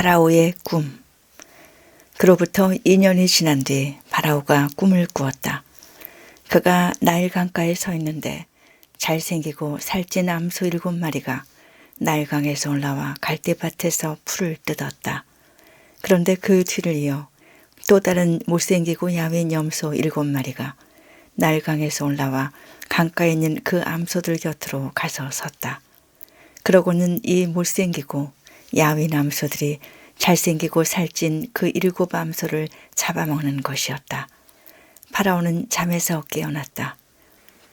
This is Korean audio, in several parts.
파라오의 꿈. 그로부터 2년이 지난 뒤 파라오가 꿈을 꾸었다. 그가 나일 강가에 서 있는데 잘생기고 살찐 암소 7마리가 나일강에서 올라와 갈대밭에서 풀을 뜯었다. 그런데 그 뒤를 이어 또 다른 못생기고 야윈 염소 7마리가 나일강에서 올라와 강가에 있는 그 암소들 곁으로 가서 섰다. 그러고는 이 못생기고 야윈 암소들이 잘생기고 살찐 그 7 암소를 잡아먹는 것이었다. 파라오는 잠에서 깨어났다.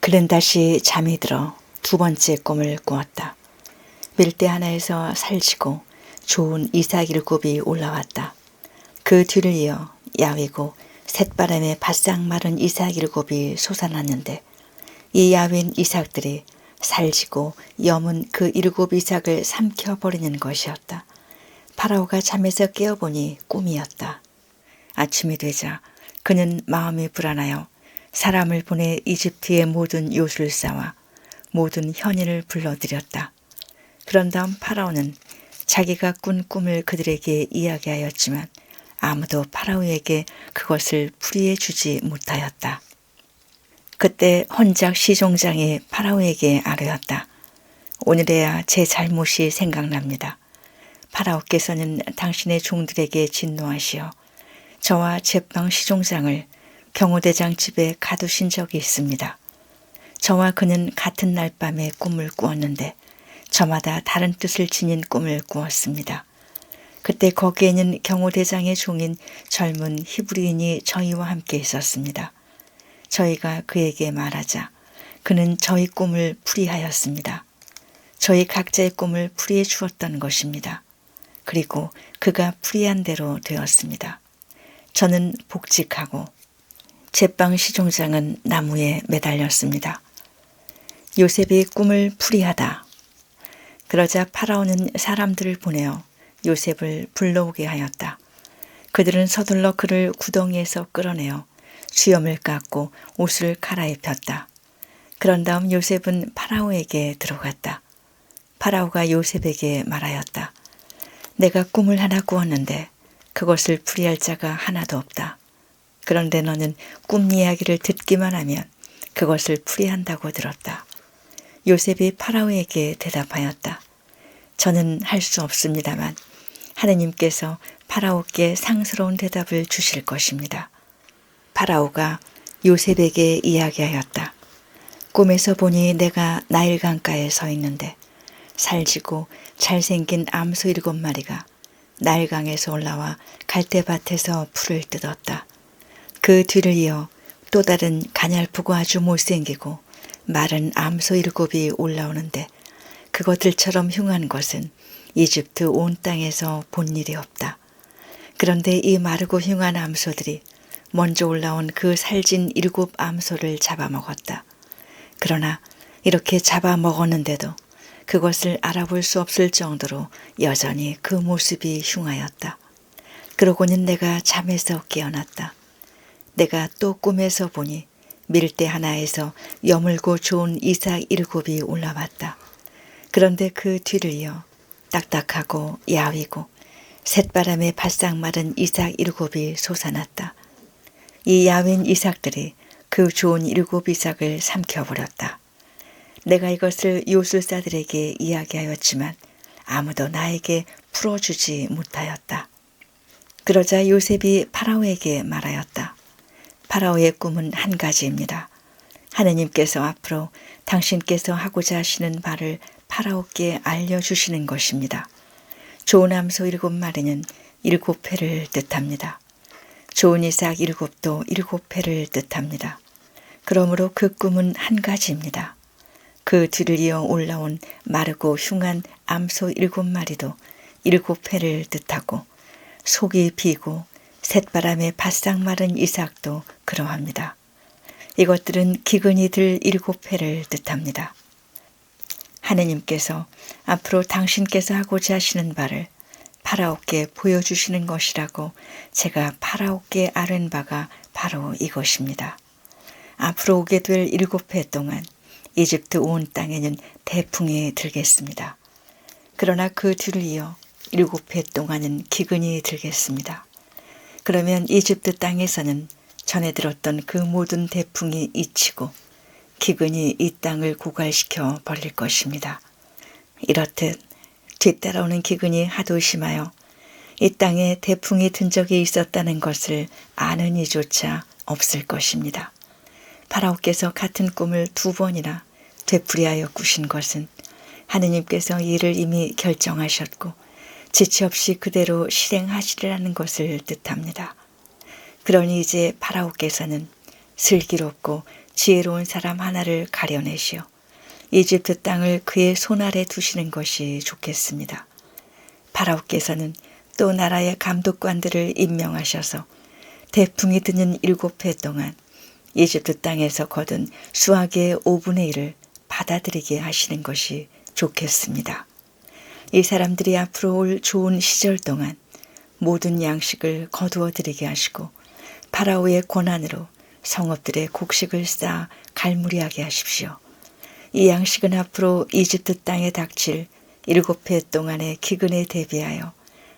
그는 다시 잠이 들어 두 번째 꿈을 꾸었다. 밀대 하나에서 살찌고 좋은 이삭 7이 올라왔다. 그 뒤를 이어 야위고 쇳바람에 바싹 마른 이삭 7이 솟아났는데 이 야윈 이삭들이 살지고 여문 그 7 이삭을 삼켜버리는 것이었다. 파라오가 잠에서 깨어보니 꿈이었다. 아침이 되자 그는 마음이 불안하여 사람을 보내 이집트의 모든 요술사와 모든 현인을 불러들였다. 그런 다음 파라오는 자기가 꾼 꿈을 그들에게 이야기하였지만 아무도 파라오에게 그것을 풀이해 주지 못하였다. 그때 혼작 시종장이 파라오에게 아뢰었다. 오늘에야 제 잘못이 생각납니다. 파라오께서는 당신의 종들에게 진노하시어 저와 제빵 시종장을 경호대장 집에 가두신 적이 있습니다. 저와 그는 같은 날 밤에 꿈을 꾸었는데 저마다 다른 뜻을 지닌 꿈을 꾸었습니다. 그때 거기에는 경호대장의 종인 젊은 히브리인이 저희와 함께 있었습니다. 저희가 그에게 말하자 그는 저희 꿈을 풀이하였습니다. 저희 각자의 꿈을 풀이해 주었던 것입니다. 그리고 그가 풀이한 대로 되었습니다. 저는 복직하고 제빵 시종장은 나무에 매달렸습니다. 요셉이 꿈을 풀이하다. 그러자 파라오는 사람들을 보내어 요셉을 불러오게 하였다. 그들은 서둘러 그를 구덩이에서 끌어내어 수염을 깎고 옷을 갈아입혔다. 그런 다음 요셉은 파라오에게 들어갔다. 파라오가 요셉에게 말하였다. 내가 꿈을 하나 꾸었는데 그것을 풀이할 자가 하나도 없다. 그런데 너는 꿈 이야기를 듣기만 하면 그것을 풀이한다고 들었다. 요셉이 파라오에게 대답하였다. 저는 할 수 없습니다만 하느님께서 파라오께 상스러운 대답을 주실 것입니다. 파라오가 요셉에게 이야기하였다. 꿈에서 보니 내가 나일 강가에 서 있는데 살지고 잘생긴 암소 7마리가 나일강에서 올라와 갈대밭에서 풀을 뜯었다. 그 뒤를 이어 또 다른 가냘프고 아주 못생기고 마른 암소 7이 올라오는데 그것들처럼 흉한 것은 이집트 온 땅에서 본 일이 없다. 그런데 이 마르고 흉한 암소들이 먼저 올라온 그 살진 7 암소를 잡아먹었다. 그러나 이렇게 잡아먹었는데도 그것을 알아볼 수 없을 정도로 여전히 그 모습이 흉하였다. 그러고는 내가 잠에서 깨어났다. 내가 또 꿈에서 보니 밀대 하나에서 여물고 좋은 이삭 7이 올라왔다. 그런데 그 뒤를 이어 딱딱하고 야위고 쇳바람에 바싹 마른 이삭 7이 솟아났다. 이 야윈 이삭들이 그 좋은 7 이삭을 삼켜버렸다. 내가 이것을 요술사들에게 이야기하였지만 아무도 나에게 풀어주지 못하였다. 그러자 요셉이 파라오에게 말하였다. 파라오의 꿈은 한 가지입니다. 하느님께서 앞으로 당신께서 하고자 하시는 바를 파라오께 알려주시는 것입니다. 좋은 암소 7마리는 7회를 뜻합니다. 좋은 이삭 7도 7회를 뜻합니다. 그러므로 그 꿈은 한 가지입니다. 그 뒤를 이어 올라온 마르고 흉한 암소 7마리도 7회를 뜻하고 속이 비고 쇳바람에 바싹 마른 이삭도 그러합니다. 이것들은 기근이들 7회를 뜻합니다. 하느님께서 앞으로 당신께서 하고자 하시는 바를 파라오께 보여주시는 것이라고 제가 파라오께 아뢰는 바가 바로 이것입니다. 앞으로 오게 될 7회 동안 이집트 온 땅에는 태풍이 들겠습니다. 그러나 그 뒤를 이어 7해 동안은 기근이 들겠습니다. 그러면 이집트 땅에서는 전에 들었던 그 모든 대풍이 잊히고 기근이 이 땅을 고갈시켜 버릴 것입니다. 이렇듯 뒤따라오는 기근이 하도 심하여 이 땅에 대풍이 든 적이 있었다는 것을 아는 이조차 없을 것입니다. 파라오께서 같은 꿈을 2번이나 되풀이하여 꾸신 것은 하느님께서 이를 이미 결정하셨고 지체 없이 그대로 실행하시리라는 것을 뜻합니다. 그러니 이제 파라오께서는 슬기롭고 지혜로운 사람 하나를 가려내시어 이집트 땅을 그의 손 아래 두시는 것이 좋겠습니다. 파라오께서는 또 나라의 감독관들을 임명하셔서 대풍이 드는 7해 동안 이집트 땅에서 거둔 수확의 5분의 1을 받아들이게 하시는 것이 좋겠습니다. 이 사람들이 앞으로 올 좋은 시절 동안 모든 양식을 거두어 드리게 하시고 파라오의 권한으로 성읍들의 곡식을 쌓아 갈무리하게 하십시오. 이 양식은 앞으로 이집트 땅에 닥칠 7해 동안의 기근에 대비하여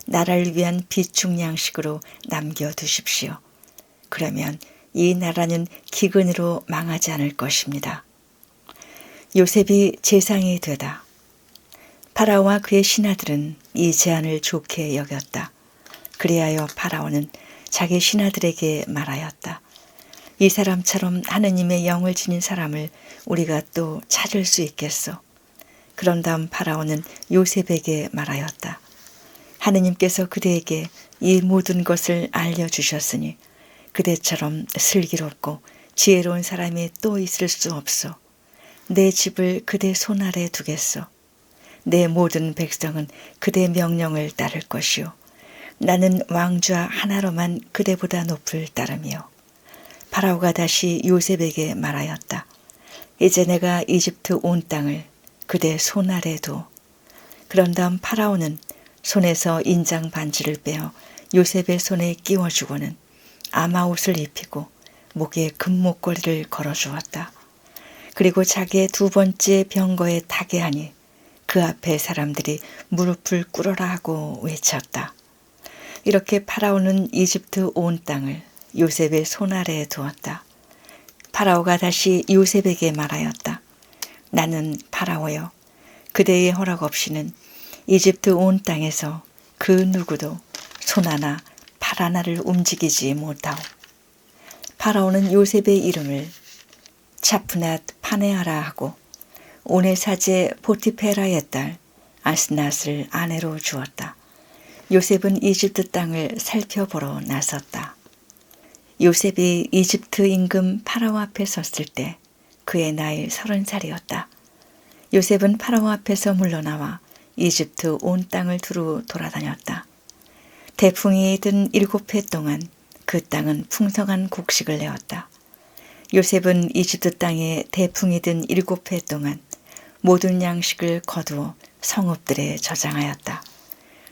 나라를 위한 비축 양식으로 남겨두십시오. 그러면 이 나라는 기근으로 망하지 않을 것입니다. 요셉이 재상이 되다. 파라오와 그의 신하들은 이 제안을 좋게 여겼다. 그리하여 파라오는 자기 신하들에게 말하였다. 이 사람처럼 하느님의 영을 지닌 사람을 우리가 또 찾을 수 있겠소. 그런 다음 파라오는 요셉에게 말하였다. 하느님께서 그대에게 이 모든 것을 알려주셨으니 그대처럼 슬기롭고 지혜로운 사람이 또 있을 수 없소. 내 집을 그대 손 아래 두겠소. 내 모든 백성은 그대 명령을 따를 것이요. 나는 왕좌 하나로만 그대보다 높을 따름이요. 파라오가 다시 요셉에게 말하였다. 이제 내가 이집트 온 땅을 그대 손 아래 두. 그런 다음 파라오는 손에서 인장 반지를 빼어 요셉의 손에 끼워주고는 아마옷을 입히고 목에 금목걸이를 걸어주었다. 그리고 자기의 2번째 병거에 타게 하니 그 앞에 사람들이 무릎을 꿇어라 하고 외쳤다. 이렇게 파라오는 이집트 온 땅을 요셉의 손 아래에 두었다. 파라오가 다시 요셉에게 말하였다. 나는 파라오여, 그대의 허락 없이는 이집트 온 땅에서 그 누구도 손 하나 팔 하나를 움직이지 못하오. 파라오는 요셉의 이름을 차프낫 파네아라 하고 온의 사제 포티페라의 딸 아스낫을 아내로 주었다. 요셉은 이집트 땅을 살펴보러 나섰다. 요셉이 이집트 임금 파라오 앞에 섰을 때 그의 나이 30살이었다. 요셉은 파라오 앞에서 물러나와 이집트 온 땅을 두루 돌아다녔다. 대풍이 든 7해 동안 그 땅은 풍성한 곡식을 내었다. 요셉은 이집트 땅에 대풍이 든 7해 동안 모든 양식을 거두어 성읍들에 저장하였다.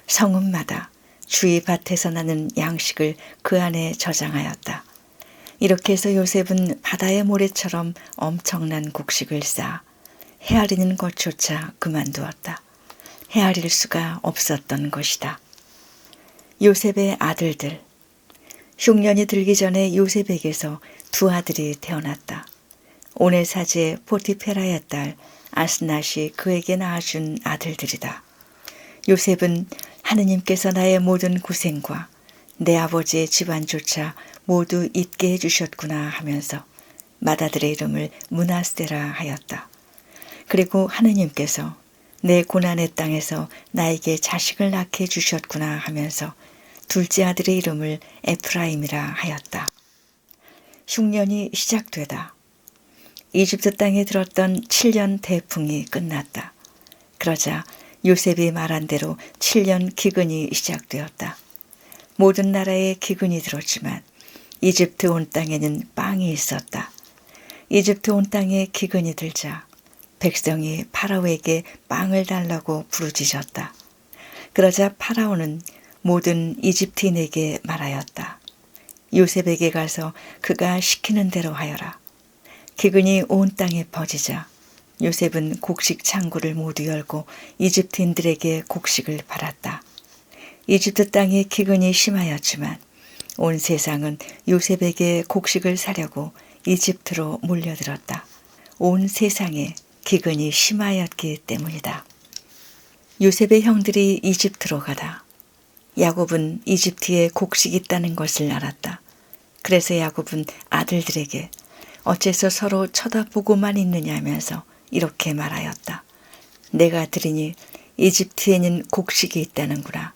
성읍마다 주위 밭에서 나는 양식을 그 안에 저장하였다. 이렇게 해서 요셉은 바다의 모래처럼 엄청난 곡식을 쌓아 헤아리는 것조차 그만두었다. 헤아릴 수가 없었던 것이다. 요셉의 아들들. 흉년이 들기 전에 요셉에게서 2 아들이 태어났다. 온의 사제 포티페라의 딸 아스낫이 그에게 낳아준 아들들이다. 요셉은 하느님께서 나의 모든 고생과 내 아버지의 집안조차 모두 잊게 해주셨구나 하면서 맏아들의 이름을 므낫세라 하였다. 그리고 하느님께서 내 고난의 땅에서 나에게 자식을 낳게 해주셨구나 하면서 둘째 아들의 이름을 에프라임이라 하였다. 흉년이 시작되다. 이집트 땅에 들었던 7년 대풍이 끝났다. 그러자 요셉이 말한 대로 7년 기근이 시작되었다. 모든 나라에 기근이 들었지만 이집트 온 땅에는 빵이 있었다. 이집트 온 땅에 기근이 들자 백성이 파라오에게 빵을 달라고 부르짖었다. 그러자 파라오는 모든 이집트인에게 말하였다. 요셉에게 가서 그가 시키는 대로 하여라. 기근이 온 땅에 퍼지자 요셉은 곡식 창고를 모두 열고 이집트인들에게 곡식을 팔았다. 이집트 땅에 기근이 심하였지만 온 세상은 요셉에게 곡식을 사려고 이집트로 몰려들었다. 온 세상에 기근이 심하였기 때문이다. 요셉의 형들이 이집트로 가다. 야곱은 이집트에 곡식이 있다는 것을 알았다. 그래서 야곱은 아들들에게 어째서 서로 쳐다보고만 있느냐면서 이렇게 말하였다. 내가 들으니 이집트에는 곡식이 있다는구나.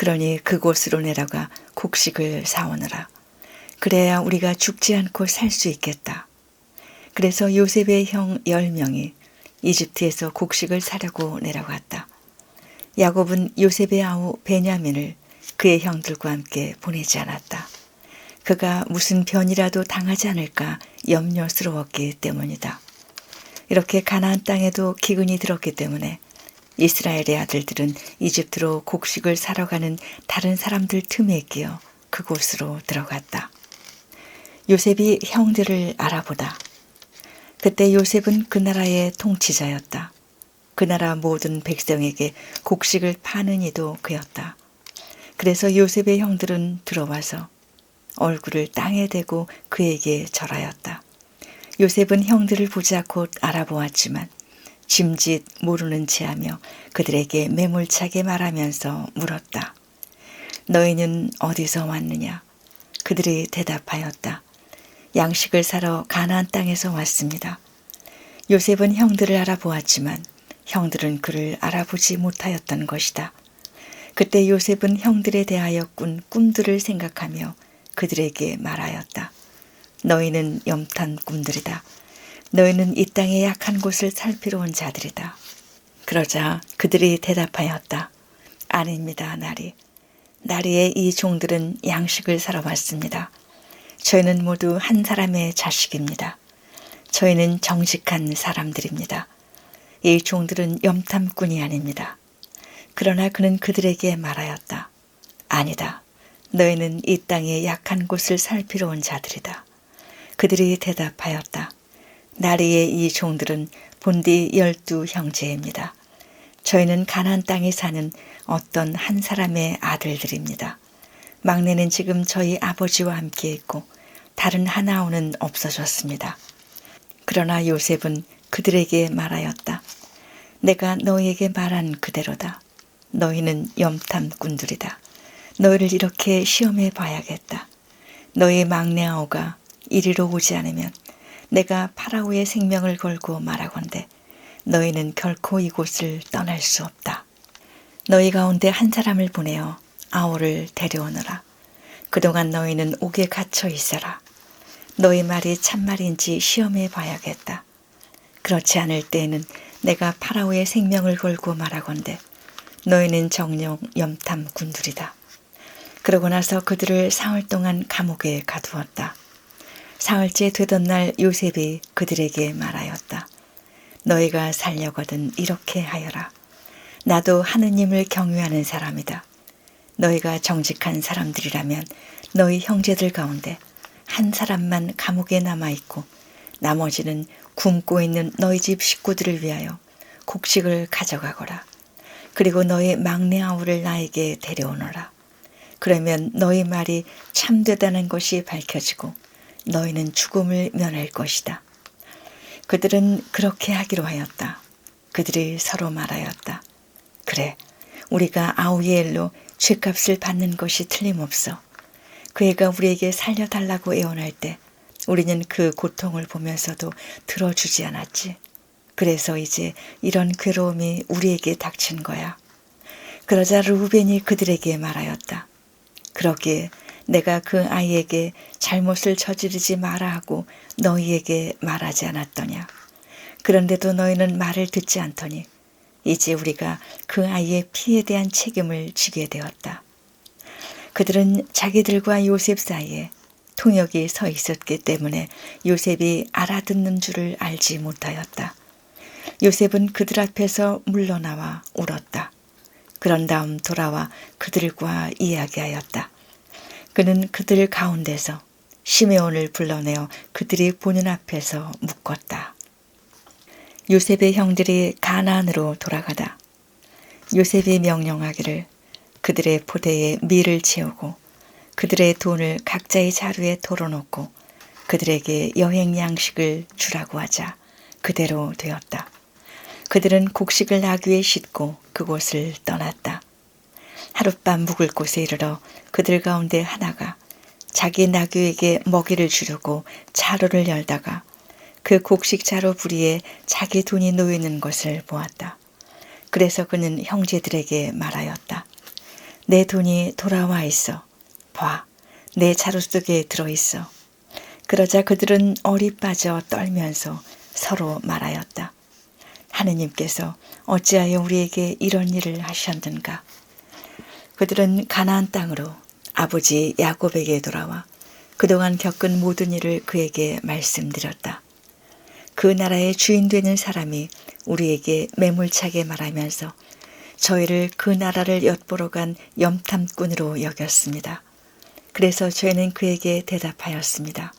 그러니 그곳으로 내려가 곡식을 사오느라. 그래야 우리가 죽지 않고 살 수 있겠다. 그래서 요셉의 형 10명이 이집트에서 곡식을 사려고 내려갔다. 야곱은 요셉의 아우 베냐민을 그의 형들과 함께 보내지 않았다. 그가 무슨 변이라도 당하지 않을까 염려스러웠기 때문이다. 이렇게 가나안 땅에도 기근이 들었기 때문에 이스라엘의 아들들은 이집트로 곡식을 사러 가는 다른 사람들 틈에 끼어 그곳으로 들어갔다. 요셉이 형들을 알아보다. 그때 요셉은 그 나라의 통치자였다. 그 나라 모든 백성에게 곡식을 파는 이도 그였다. 그래서 요셉의 형들은 들어와서 얼굴을 땅에 대고 그에게 절하였다. 요셉은 형들을 보자 곧 알아보았지만 짐짓 모르는 체하며 그들에게 매몰차게 말하면서 물었다. 너희는 어디서 왔느냐? 그들이 대답하였다. 양식을 사러 가나안 땅에서 왔습니다. 요셉은 형들을 알아보았지만 형들은 그를 알아보지 못하였던 것이다. 그때 요셉은 형들에 대하여 꾼 꿈들을 생각하며 그들에게 말하였다. 너희는 염탄 꿈들이다. 너희는 이 땅의 약한 곳을 살피러 온 자들이다. 그러자 그들이 대답하였다. 아닙니다, 나리. 나리의 이 종들은 양식을 사러 왔습니다. 저희는 모두 한 사람의 자식입니다. 저희는 정직한 사람들입니다. 이 종들은 염탐꾼이 아닙니다. 그러나 그는 그들에게 말하였다. 아니다. 너희는 이 땅의 약한 곳을 살피러 온 자들이다. 그들이 대답하였다. 나리의 이 종들은 본디 12 형제입니다. 저희는 가나안 땅에 사는 어떤 한 사람의 아들들입니다. 막내는 지금 저희 아버지와 함께 있고 다른 하나오는 없어졌습니다. 그러나 요셉은 그들에게 말하였다. 내가 너희에게 말한 그대로다. 너희는 염탐꾼들이다. 너희를 이렇게 시험해 봐야겠다. 너희 막내 아우가 이리로 오지 않으면 내가 파라오의 생명을 걸고 말하건대 너희는 결코 이곳을 떠날 수 없다. 너희 가운데 한 사람을 보내어 아우를 데려오너라. 그동안 너희는 옥에 갇혀 있어라. 너희 말이 참말인지 시험해 봐야겠다. 그렇지 않을 때에는 내가 파라오의 생명을 걸고 말하건대 너희는 정령 염탐꾼들이다. 그러고 나서 그들을 사흘 동안 감옥에 가두었다. 사흘째 되던 날 요셉이 그들에게 말하였다. 너희가 살려거든 이렇게 하여라. 나도 하느님을 경외하는 사람이다. 너희가 정직한 사람들이라면 너희 형제들 가운데 한 사람만 감옥에 남아있고 나머지는 굶고 있는 너희 집 식구들을 위하여 곡식을 가져가거라. 그리고 너희 막내 아우를 나에게 데려오너라. 그러면 너희 말이 참되다는 것이 밝혀지고 너희는 죽음을 면할 것이다. 그들은 그렇게 하기로 하였다. 그들이 서로 말하였다. 그래, 우리가 아우의 일로 죗값을 받는 것이 틀림없어. 그 애가 우리에게 살려달라고 애원할 때 우리는 그 고통을 보면서도 들어주지 않았지. 그래서 이제 이런 괴로움이 우리에게 닥친 거야. 그러자 르우벤이 그들에게 말하였다. 그러기에 내가 그 아이에게 잘못을 저지르지 마라 하고 너희에게 말하지 않았더냐. 그런데도 너희는 말을 듣지 않더니 이제 우리가 그 아이의 피에 대한 책임을 지게 되었다. 그들은 자기들과 요셉 사이에 통역이 서 있었기 때문에 요셉이 알아듣는 줄을 알지 못하였다. 요셉은 그들 앞에서 물러나와 울었다. 그런 다음 돌아와 그들과 이야기하였다. 그는 그들 가운데서 시메온을 불러내어 그들이 보는 앞에서 묶었다. 요셉의 형들이 가나안으로 돌아가다. 요셉이 명령하기를 그들의 포대에 밀을 채우고 그들의 돈을 각자의 자루에 털어놓고 그들에게 여행 양식을 주라고 하자 그대로 되었다. 그들은 곡식을 나귀에 싣고 그곳을 떠났다. 하룻밤 묵을 곳에 이르러 그들 가운데 하나가 자기 나귀에게 먹이를 주려고 자루를 열다가 그 곡식 자루 부리에 자기 돈이 놓여 있는 것을 보았다. 그래서 그는 형제들에게 말하였다. 내 돈이 돌아와 있어. 봐, 내 자루 속에 들어있어. 그러자 그들은 얼이 빠져 떨면서 서로 말하였다. 하느님께서 어찌하여 우리에게 이런 일을 하셨는가? 그들은 가나안 땅으로 아버지 야곱에게 돌아와 그동안 겪은 모든 일을 그에게 말씀드렸다. 그 나라의 주인 되는 사람이 우리에게 매몰차게 말하면서 저희를 그 나라를 엿보러 간 염탐꾼으로 여겼습니다. 그래서 저희는 그에게 대답하였습니다.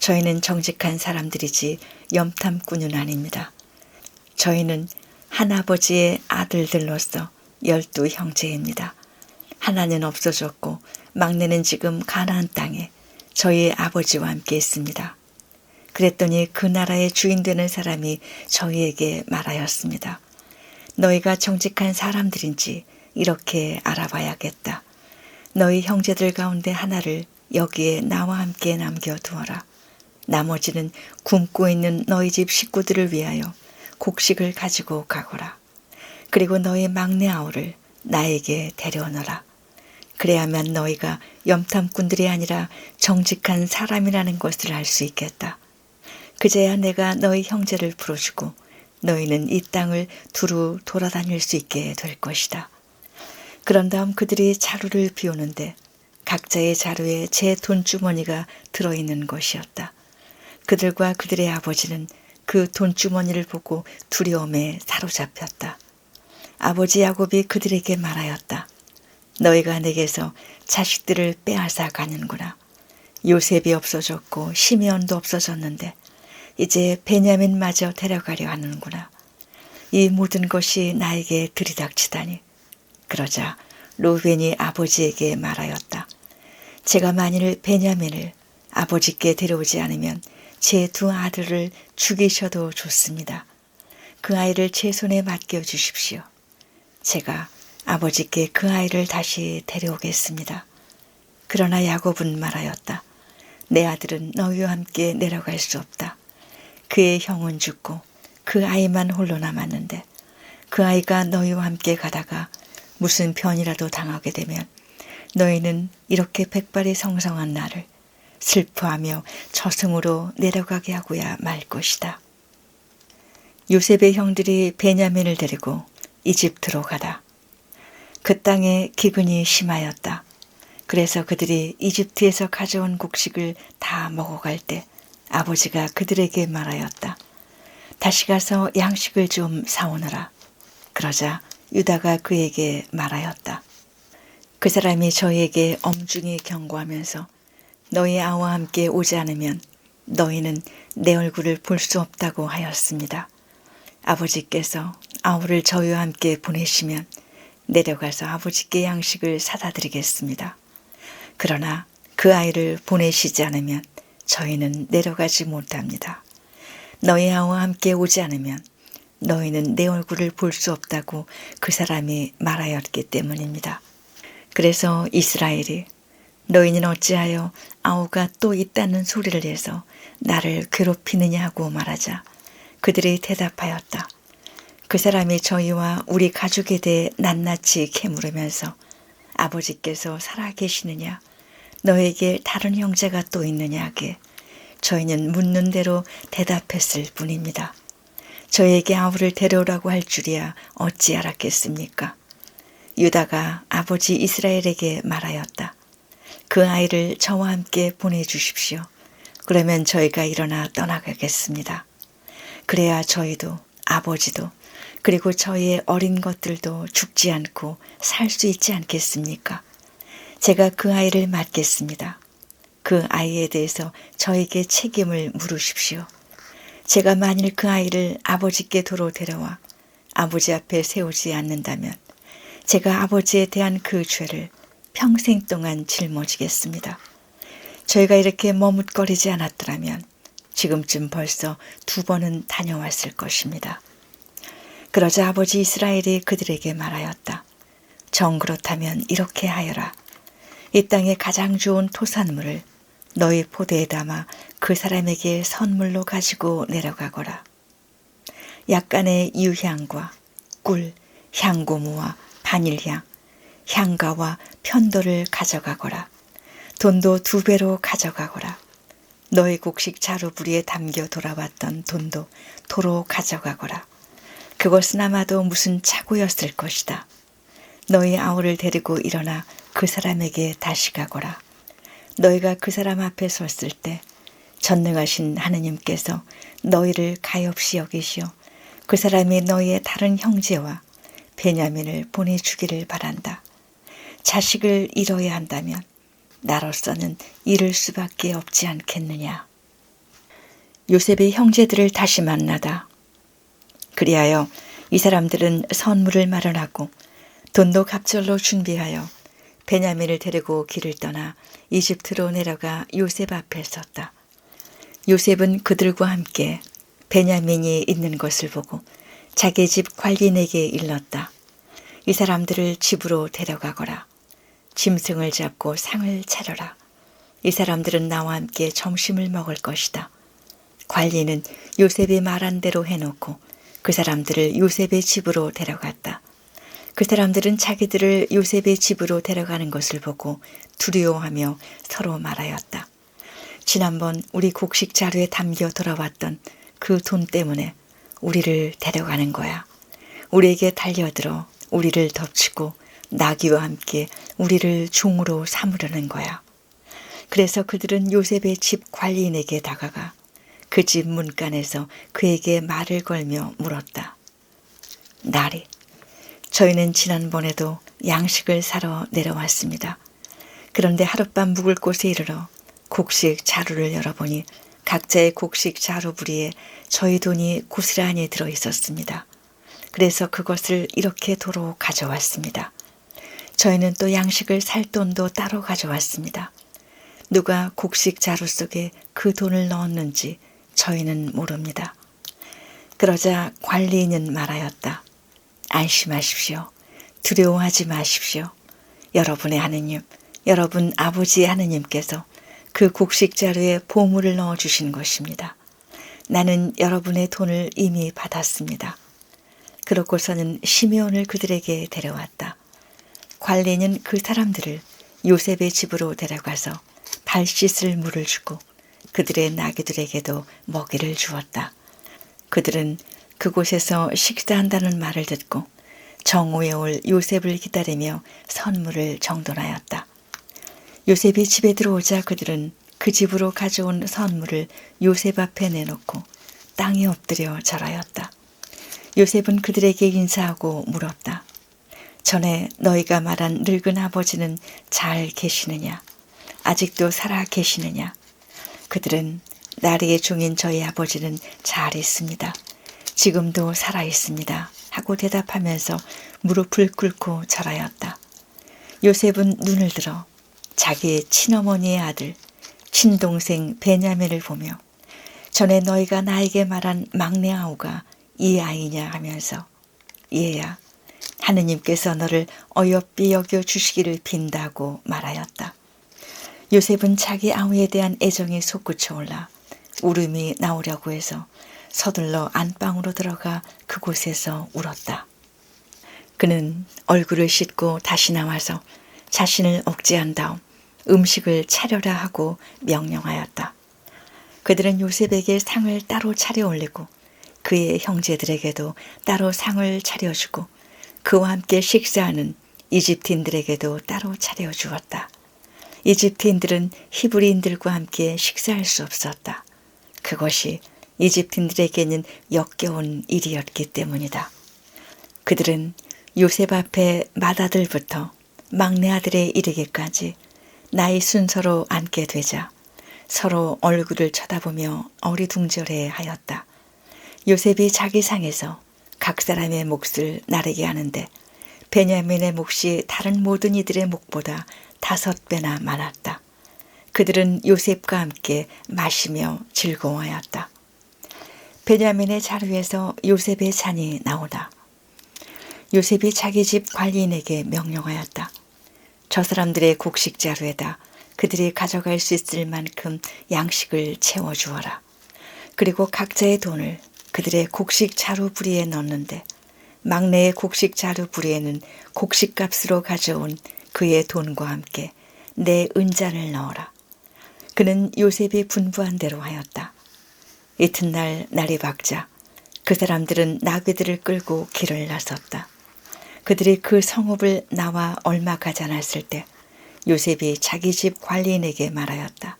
저희는 정직한 사람들이지 염탐꾼은 아닙니다. 저희는 한 아버지의 아들들로서 12 형제입니다. 하나는 없어졌고 막내는 지금 가나안 땅에 저희의 아버지와 함께 있습니다. 그랬더니 그 나라의 주인 되는 사람이 저희에게 말하였습니다. 너희가 정직한 사람들인지 이렇게 알아봐야겠다. 너희 형제들 가운데 하나를 여기에 나와 함께 남겨두어라. 나머지는 굶고 있는 너희 집 식구들을 위하여 곡식을 가지고 가거라. 그리고 너희 막내 아우를 나에게 데려오너라. 그래야만 너희가 염탐꾼들이 아니라 정직한 사람이라는 것을 알 수 있겠다. 그제야 내가 너희 형제를 풀어주고 너희는 이 땅을 두루 돌아다닐 수 있게 될 것이다. 그런 다음 그들이 자루를 비우는데 각자의 자루에 제 돈주머니가 들어있는 것이었다. 그들과 그들의 아버지는 그 돈주머니를 보고 두려움에 사로잡혔다. 아버지 야곱이 그들에게 말하였다. 너희가 내게서 자식들을 빼앗아 가는구나. 요셉이 없어졌고 시므온도 없어졌는데 이제 베냐민마저 데려가려 하는구나. 이 모든 것이 나에게 들이닥치다니. 그러자 루벤이 아버지에게 말하였다. 제가 만일 베냐민을 아버지께 데려오지 않으면 제 2 아들을 죽이셔도 좋습니다. 그 아이를 제 손에 맡겨주십시오. 제가 아버지께 그 아이를 다시 데려오겠습니다. 그러나 야곱은 말하였다. 내 아들은 너희와 함께 내려갈 수 없다. 그의 형은 죽고 그 아이만 홀로 남았는데 그 아이가 너희와 함께 가다가 무슨 변이라도 당하게 되면 너희는 이렇게 백발이 성성한 나를 슬퍼하며 저승으로 내려가게 하고야 말 것이다. 요셉의 형들이 베냐민을 데리고 이집트로 가다. 그 땅에 기근이 심하였다. 그래서 그들이 이집트에서 가져온 곡식을 다 먹어갈 때 아버지가 그들에게 말하였다. 다시 가서 양식을 좀 사오너라. 그러자 유다가 그에게 말하였다. 그 사람이 저희에게 엄중히 경고하면서 너희 아우와 함께 오지 않으면 너희는 내 얼굴을 볼 수 없다고 하였습니다. 아버지께서 아우를 저희와 함께 보내시면 내려가서 아버지께 양식을 사다 드리겠습니다. 그러나 그 아이를 보내시지 않으면 저희는 내려가지 못합니다. 너희 아우와 함께 오지 않으면 너희는 내 얼굴을 볼 수 없다고 그 사람이 말하였기 때문입니다. 그래서 이스라엘이 너희는 어찌하여 아우가 또 있다는 소리를 해서 나를 괴롭히느냐 하고 말하자 그들이 대답하였다. 그 사람이 저희와 우리 가족에 대해 낱낱이 캐물으면서 아버지께서 살아계시느냐 너에게 다른 형제가 또 있느냐 하기에 저희는 묻는 대로 대답했을 뿐입니다. 저에게 아우를 데려오라고 할 줄이야 어찌 알았겠습니까? 유다가 아버지 이스라엘에게 말하였다. 그 아이를 저와 함께 보내주십시오. 그러면 저희가 일어나 떠나가겠습니다. 그래야 저희도 아버지도 그리고 저희의 어린 것들도 죽지 않고 살 수 있지 않겠습니까? 제가 그 아이를 맡겠습니다. 그 아이에 대해서 저에게 책임을 물으십시오. 제가 만일 그 아이를 아버지께 도로 데려와 아버지 앞에 세우지 않는다면 제가 아버지에 대한 그 죄를 평생 동안 짊어지겠습니다. 저희가 이렇게 머뭇거리지 않았더라면 지금쯤 벌써 2번은 다녀왔을 것입니다. 그러자 아버지 이스라엘이 그들에게 말하였다. 정 그렇다면 이렇게 하여라. 이 땅의 가장 좋은 토산물을 너희 포대에 담아 그 사람에게 선물로 가지고 내려가거라. 약간의 유향과 꿀, 향고무와 바닐향, 향가와 편도를 가져가거라. 돈도 2배로 가져가거라. 너희 곡식 자루부리에 담겨 돌아왔던 돈도 도로 가져가거라. 그것은 아마도 무슨 착오였을 것이다. 너희 아우를 데리고 일어나 그 사람에게 다시 가거라. 너희가 그 사람 앞에 섰을 때 전능하신 하느님께서 너희를 가엾이 여기시어 그 사람이 너희의 다른 형제와 베냐민을 보내주기를 바란다. 자식을 잃어야 한다면 나로서는 잃을 수밖에 없지 않겠느냐. 요셉의 형제들을 다시 만나다. 그리하여 이 사람들은 선물을 마련하고 돈도 갑절로 준비하여 베냐민을 데리고 길을 떠나 이집트로 내려가 요셉 앞에 섰다. 요셉은 그들과 함께 베냐민이 있는 것을 보고 자기 집 관리인에게 일렀다. 이 사람들을 집으로 데려가거라. 짐승을 잡고 상을 차려라. 이 사람들은 나와 함께 점심을 먹을 것이다. 관리는 요셉이 말한 대로 해놓고 그 사람들을 요셉의 집으로 데려갔다. 그 사람들은 자기들을 요셉의 집으로 데려가는 것을 보고 두려워하며 서로 말하였다. 지난번 우리 곡식 자루에 담겨 돌아왔던 그 돈 때문에 우리를 데려가는 거야. 우리에게 달려들어 우리를 덮치고 나귀와 함께 우리를 종으로 삼으려는 거야. 그래서 그들은 요셉의 집 관리인에게 다가가 그 집 문간에서 그에게 말을 걸며 물었다. 나리, 저희는 지난번에도 양식을 사러 내려왔습니다. 그런데 하룻밤 묵을 곳에 이르러 곡식 자루를 열어보니 각자의 곡식 자루부리에 저희 돈이 고스란히 들어있었습니다. 그래서 그것을 이렇게 도로 가져왔습니다. 저희는 또 양식을 살 돈도 따로 가져왔습니다. 누가 곡식 자루 속에 그 돈을 넣었는지 저희는 모릅니다. 그러자 관리인은 말하였다. 안심하십시오. 두려워하지 마십시오. 여러분의 하느님, 여러분 아버지의 하느님께서 그 곡식 자루에 보물을 넣어주신 것입니다. 나는 여러분의 돈을 이미 받았습니다. 그러고서는 시므온을 그들에게 데려왔다. 관리는 그 사람들을 요셉의 집으로 데려가서 발 씻을 물을 주고 그들의 나귀들에게도 먹이를 주었다. 그들은 그곳에서 식사한다는 말을 듣고 정오에 올 요셉을 기다리며 선물을 정돈하였다. 요셉이 집에 들어오자 그들은 그 집으로 가져온 선물을 요셉 앞에 내놓고 땅에 엎드려 절하였다. 요셉은 그들에게 인사하고 물었다. 전에 너희가 말한 늙은 아버지는 잘 계시느냐? 아직도 살아 계시느냐? 그들은 나리의 종인 저희 아버지는 잘 있습니다. 지금도 살아 있습니다. 하고 대답하면서 무릎을 꿇고 절하였다. 요셉은 눈을 들어 자기의 친어머니의 아들, 친동생 베냐민을 보며 전에 너희가 나에게 말한 막내 아우가 이 아이냐 하면서 얘야, 하느님께서 너를 어여삐 여겨 주시기를 빈다고 말하였다. 요셉은 자기 아우에 대한 애정이 솟구쳐 올라 울음이 나오려고 해서 서둘러 안방으로 들어가 그곳에서 울었다. 그는 얼굴을 씻고 다시 나와서 자신을 억제한 다음 음식을 차려라 하고 명령하였다. 그들은 요셉에게 상을 따로 차려 올리고 그의 형제들에게도 따로 상을 차려주고 그와 함께 식사하는 이집트인들에게도 따로 차려주었다. 이집트인들은 히브리인들과 함께 식사할 수 없었다. 그것이 이집트인들에게는 역겨운 일이었기 때문이다. 그들은 요셉 앞에 맏아들부터 막내 아들에 이르기까지 나이 순서로 앉게 되자 서로 얼굴을 쳐다보며 어리둥절해 하였다. 요셉이 자기 상에서 각 사람의 몫을 나르게 하는데 베냐민의 몫이 다른 모든 이들의 몫보다 5배나 많았다. 그들은 요셉과 함께 마시며 즐거워하였다. 베냐민의 자루에서 요셉의 잔이 나오다. 요셉이 자기 집 관리인에게 명령하였다. 저 사람들의 곡식 자루에다 그들이 가져갈 수 있을 만큼 양식을 채워주어라. 그리고 각자의 돈을 그들의 곡식 자루 부리에 넣는데 막내의 곡식 자루 부리에는 곡식값으로 가져온 그의 돈과 함께 내 은잔을 넣어라. 그는 요셉이 분부한 대로 하였다. 이튿날 날이 밝자 그 사람들은 나귀들을 끌고 길을 나섰다. 그들이 그 성읍을 나와 얼마 가지 않았을 때 요셉이 자기 집 관리인에게 말하였다.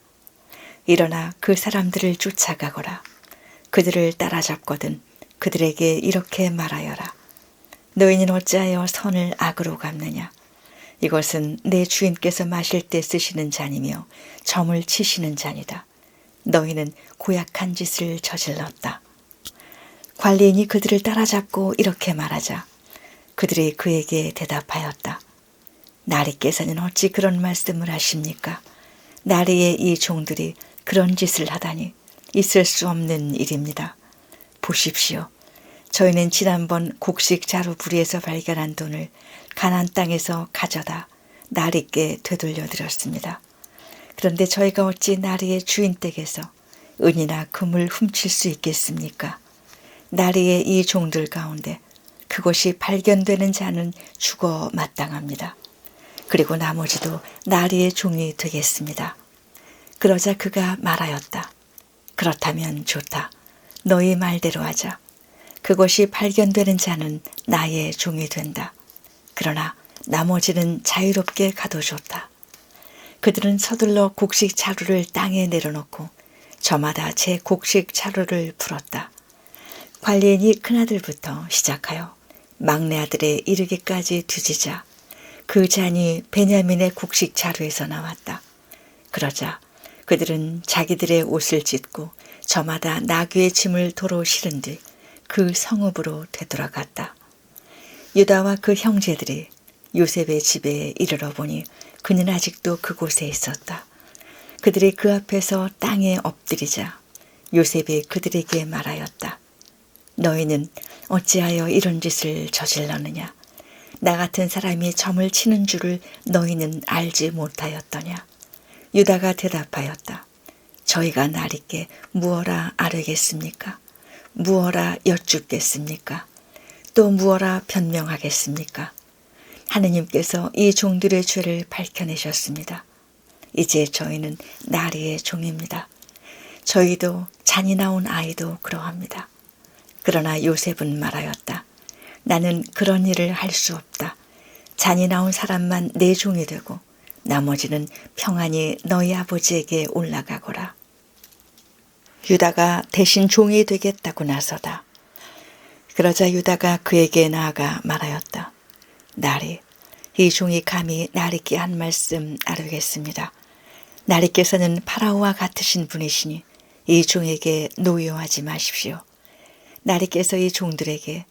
일어나 그 사람들을 쫓아가거라. 그들을 따라잡거든 그들에게 이렇게 말하여라. 너희는 어찌하여 선을 악으로 갚느냐. 이것은 내 주인께서 마실 때 쓰시는 잔이며 점을 치시는 잔이다. 너희는 고약한 짓을 저질렀다. 관리인이 그들을 따라잡고 이렇게 말하자 그들이 그에게 대답하였다. 나리께서는 어찌 그런 말씀을 하십니까? 나리의 이 종들이 그런 짓을 하다니 있을 수 없는 일입니다. 보십시오. 저희는 지난번 곡식 자루 부리에서 발견한 돈을 가나안 땅에서 가져다 나리께 되돌려 드렸습니다. 그런데 저희가 어찌 나리의 주인 댁에서 은이나 금을 훔칠 수 있겠습니까? 나리의 이 종들 가운데 그것이 발견되는 자는 죽어 마땅합니다. 그리고 나머지도 나리의 종이 되겠습니다. 그러자 그가 말하였다. 그렇다면 좋다. 너희 말대로 하자. 그것이 발견되는 자는 나의 종이 된다. 그러나 나머지는 자유롭게 가도 좋다. 그들은 서둘러 곡식 자루를 땅에 내려놓고 저마다 제 곡식 자루를 풀었다. 관리인이 큰아들부터 시작하여 막내 아들에 이르기까지 뒤지자 그 잔이 베냐민의 곡식 자루에서 나왔다. 그러자 그들은 자기들의 옷을 찢고 저마다 나귀의 짐을 도로 실은 뒤 그 성읍으로 되돌아갔다. 유다와 그 형제들이 요셉의 집에 이르러 보니 그는 아직도 그곳에 있었다. 그들이 그 앞에서 땅에 엎드리자 요셉이 그들에게 말하였다. 너희는 어찌하여 이런 짓을 저질렀느냐? 나 같은 사람이 점을 치는 줄을 너희는 알지 못하였더냐? 유다가 대답하였다. 저희가 나리께 무어라 아뢰겠습니까? 무어라 여쭙겠습니까? 또 무어라 변명하겠습니까? 하느님께서 이 종들의 죄를 밝혀내셨습니다. 이제 저희는 나리의 종입니다. 저희도 잔인나온 아이도 그러합니다. 그러나 요셉은 말하였다. 나는 그런 일을 할 수 없다. 잔인나온 사람만 내 종이 되고 나머지는 평안히 너희 아버지에게 올라가거라. 유다가 대신 종이 되겠다고 나서다. 그러자 유다가 그에게 나아가 말하였다. 나리, 이 종이 감히 나리께 한 말씀 아뢰겠습니다. 나리께서는 파라오와 같으신 분이시니 이 종에게 노여하지 마십시오. 나리께서 이 종들에게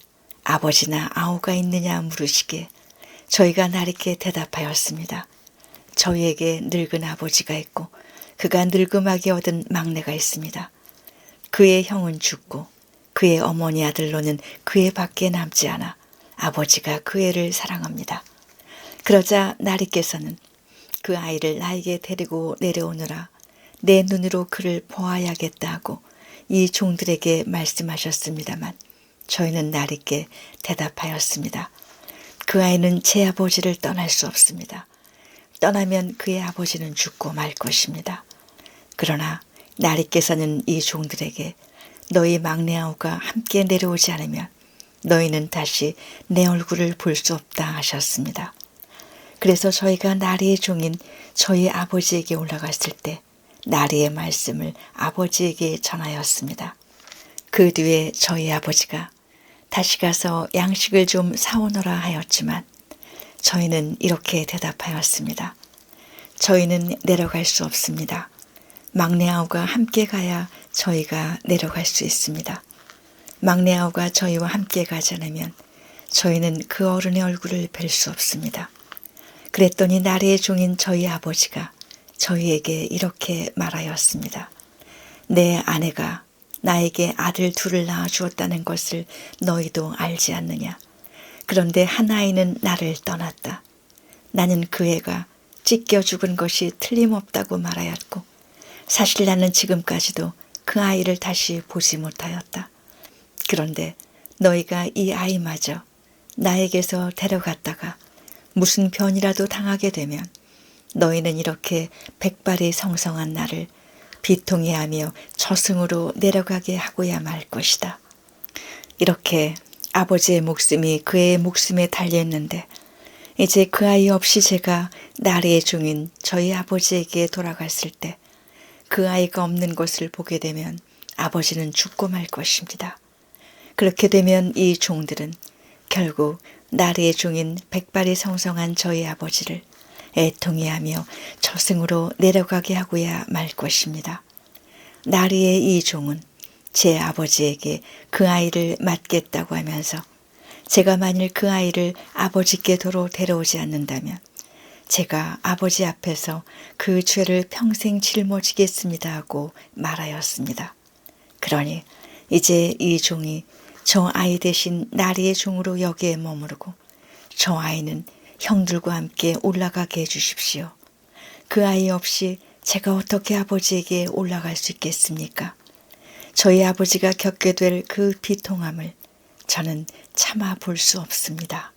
아버지나 아우가 있느냐 물으시기에 저희가 나리께 대답하였습니다. 저희에게 늙은 아버지가 있고 그가 늙음하게 얻은 막내가 있습니다. 그의 형은 죽고 그의 어머니 아들로는 그의 밖에 남지 않아 아버지가 그 애를 사랑합니다. 그러자 나리께서는 그 아이를 나에게 데리고 내려오느라 내 눈으로 그를 보아야겠다 하고 이 종들에게 말씀하셨습니다만 저희는 나리께 대답하였습니다. 그 아이는 제 아버지를 떠날 수 없습니다. 떠나면 그의 아버지는 죽고 말 것입니다. 그러나 나리께서는 이 종들에게 너희 막내 아우가 함께 내려오지 않으면 너희는 다시 내 얼굴을 볼 수 없다 하셨습니다. 그래서 저희가 나리의 종인 저희 아버지에게 올라갔을 때 나리의 말씀을 아버지에게 전하였습니다. 그 뒤에 저희 아버지가 다시 가서 양식을 좀 사오너라 하였지만 저희는 이렇게 대답하였습니다. 저희는 내려갈 수 없습니다. 막내 아우가 함께 가야 저희가 내려갈 수 있습니다. 막내 아우가 저희와 함께 가지 않으면 저희는 그 어른의 얼굴을 뵐 수 없습니다. 그랬더니 나리의 종인 저희 아버지가 저희에게 이렇게 말하였습니다. 내 아내가 나에게 아들 둘을 낳아 주었다는 것을 너희도 알지 않느냐. 그런데 한 아이는 나를 떠났다. 나는 그 애가 찢겨 죽은 것이 틀림없다고 말하였고 사실 나는 지금까지도 그 아이를 다시 보지 못하였다. 그런데 너희가 이 아이마저 나에게서 데려갔다가 무슨 변이라도 당하게 되면 너희는 이렇게 백발이 성성한 나를 비통해하며 저승으로 내려가게 하고야 말 것이다. 이렇게 아버지의 목숨이 그의 목숨에 달려있는데 이제 그 아이 없이 제가 나리의 종인 저희 아버지에게 돌아갔을 때 그 아이가 없는 것을 보게 되면 아버지는 죽고 말 것입니다. 그렇게 되면 이 종들은 결국 나리의 종인 백발이 성성한 저희 아버지를 애통해하며 저승으로 내려가게 하고야 말 것입니다. 나리의 이 종은 제 아버지에게 그 아이를 맡겠다고 하면서 제가 만일 그 아이를 아버지께 도로 데려오지 않는다면 제가 아버지 앞에서 그 죄를 평생 짊어지겠습니다 하고 말하였습니다. 그러니 이제 이 종이 저 아이 대신 나리의 종으로 여기에 머무르고 저 아이는 형들과 함께 올라가게 해주십시오. 그 아이 없이 제가 어떻게 아버지에게 올라갈 수 있겠습니까? 저희 아버지가 겪게 될 그 비통함을 저는 참아 볼 수 없습니다.